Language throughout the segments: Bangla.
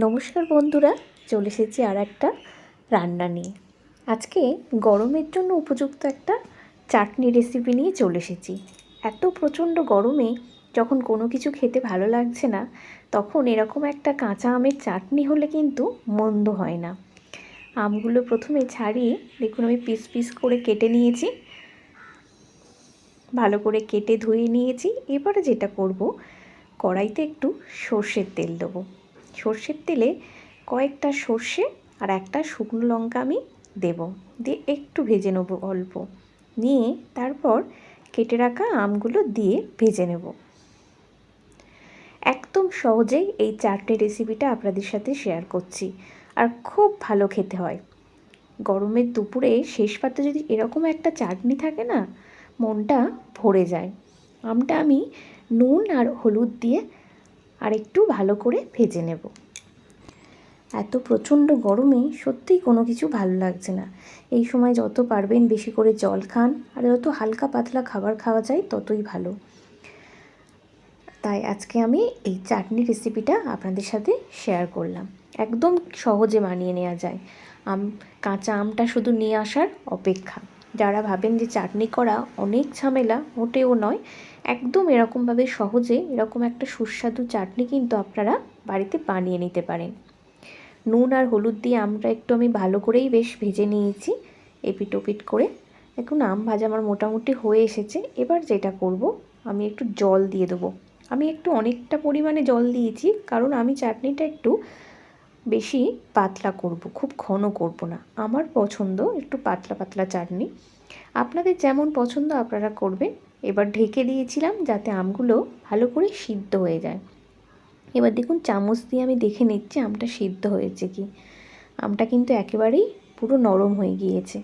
নমস্কার বন্ধুরা, চলে এসেছি আর একটা রান্না নিয়ে। আজকে গরমের জন্য উপযুক্ত একটা চাটনি রেসিপি নিয়ে চলে এসেছি। এত প্রচণ্ড গরমে যখন কোনো কিছু খেতে ভালো লাগছে না, তখন এরকম একটা কাঁচা আমের চাটনি হলে কিন্তু মন্দ হয় না। আমগুলো প্রথমে ছাড়িয়ে দেখুন আমি পিস পিস করে কেটে নিয়েছি, ভালো করে কেটে ধুয়ে নিয়েছি। এবারে যেটা করব, কড়াইতে একটু সর্ষের তেল দেবো। সর্ষের তেলে কয়েকটা সর্ষে আর একটা শুকনো লঙ্কা আমি দেব, দিয়ে একটু ভেজে নেব অল্প, নিয়ে তারপর কেটে রাখা আমগুলো দিয়ে ভেজে নেব। একদম সহজেই এই চাটনি রেসিপিটা আপনাদের সাথে শেয়ার করছি, আর খুব ভালো খেতে হয়। গরমের দুপুরে শেষ পাতে যদি এরকম একটা চাটনি থাকে না, মনটা ভরে যায়। আমটা আমি নুন আর হলুদ দিয়ে আর একটু ভালো করে ভেজে নেব। এত প্রচণ্ড গরমে সত্যিই কোনো কিছু ভালো লাগছে না। এই সময় যত পারবেন বেশি করে জল খান, আর যত হালকা পাতলা খাবার খাওয়া যায় ততই ভালো। তাই আজকে আমি এই চাটনি রেসিপিটা আপনাদের সাথে শেয়ার করলাম। একদম সহজে বানিয়ে নেওয়া যায়। কাঁচা আমটা শুধু নিয়ে আসার অপেক্ষা। যারা ভাবেন যে চাটনি করা অনেক ঝামেলা, মোটেও নয়। একদম এরকমভাবে সহজে এরকম একটা সুস্বাদু চাটনি কিন্তু আপনারা বাড়িতে বানিয়ে নিতে পারেন। নুন আর হলুদ দিয়ে আমটা একটু আমি ভালো করেই বেশ ভেজে নিয়েছি, এপিট ওপিট করে। এখন আম ভাজা আমার মোটামুটি হয়ে এসেছে। এবার যেটা করব, আমি একটু জল দিয়ে দেবো। আমি একটু অনেকটা পরিমাণে জল দিয়েছি, কারণ আমি চাটনিটা একটু বেশি পাতলা করব, খুব ঘন করব না। আমার পছন্দ একটু পাতলা পাতলা চাটনি, আপনাদের যেমন পছন্দ আপনারা করবেন। এবার ঢেকে দিয়েছিলাম যাতে আমগুলো ভালো করে সিদ্ধ হয়ে যায়। এবার দেখুন চামচ দিয়ে আমি দেখে নিচ্ছি আমটা সিদ্ধ হয়েছে কি। আমটা কিন্তু একেবারেই পুরো নরম হয়ে গিয়েছে।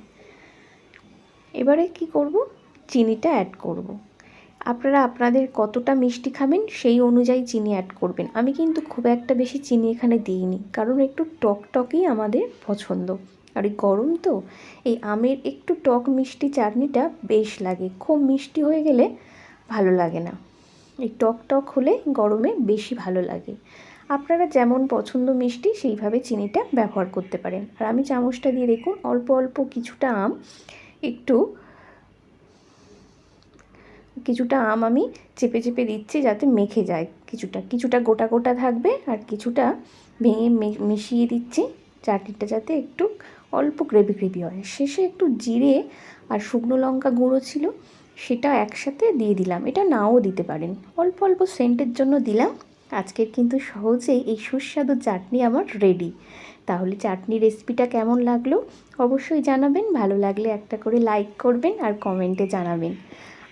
এবারে কি করব, চিনিটা অ্যাড করব। আপনারা আপনাদের কতটা মিষ্টি খাবেন সেই অনুযায়ী চিনি অ্যাড করবেন। আমি কিন্তু খুব একটা বেশি চিনি এখানে দিইনি, কারণ একটু টক টকই আমাদের পছন্দ। আর এই গরম তো, এই আমের একটু টক মিষ্টি চাটনিটা বেশ লাগে। খুব মিষ্টি হয়ে গেলে ভালো লাগে না, এই টক টক হলে গরমে বেশি ভালো লাগে। আপনারা যেমন পছন্দ মিষ্টি সেইভাবে চিনিটা ব্যবহার করতে পারেন। আর আমি চামচটা দিয়ে দেখুন অল্প অল্প কিছুটা আম আমি চেপে চেপে দিচ্ছি যাতে মেখে যায়। কিছুটা গোটা গোটা থাকবে, আর কিছুটা ভেঙে মিশিয়ে দিচ্ছি চাটনিটা যাতে একটু অল্প গ্রেভি গ্রেভি হয়। শেষে একটু জিরে আর শুকনো লঙ্কা গুঁড়ো ছিল, সেটা একসাথে দিয়ে দিলাম। এটা নাও দিতে পারেন, অল্প অল্প সেন্টের জন্য দিলাম। আজকের কিন্তু সহজেই এই সুস্বাদু চাটনি আমার রেডি। তাহলে চাটনি রেসিপিটা কেমন লাগলো অবশ্যই জানাবেন। ভালো লাগলে একটা করে লাইক করবেন আর কমেন্টে জানাবেন।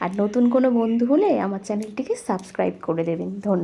আর নতুন কোনো বন্ধু হলে আমার চ্যানেলটিকে সাবস্ক্রাইব করে দেবেন। ধন্যবাদ।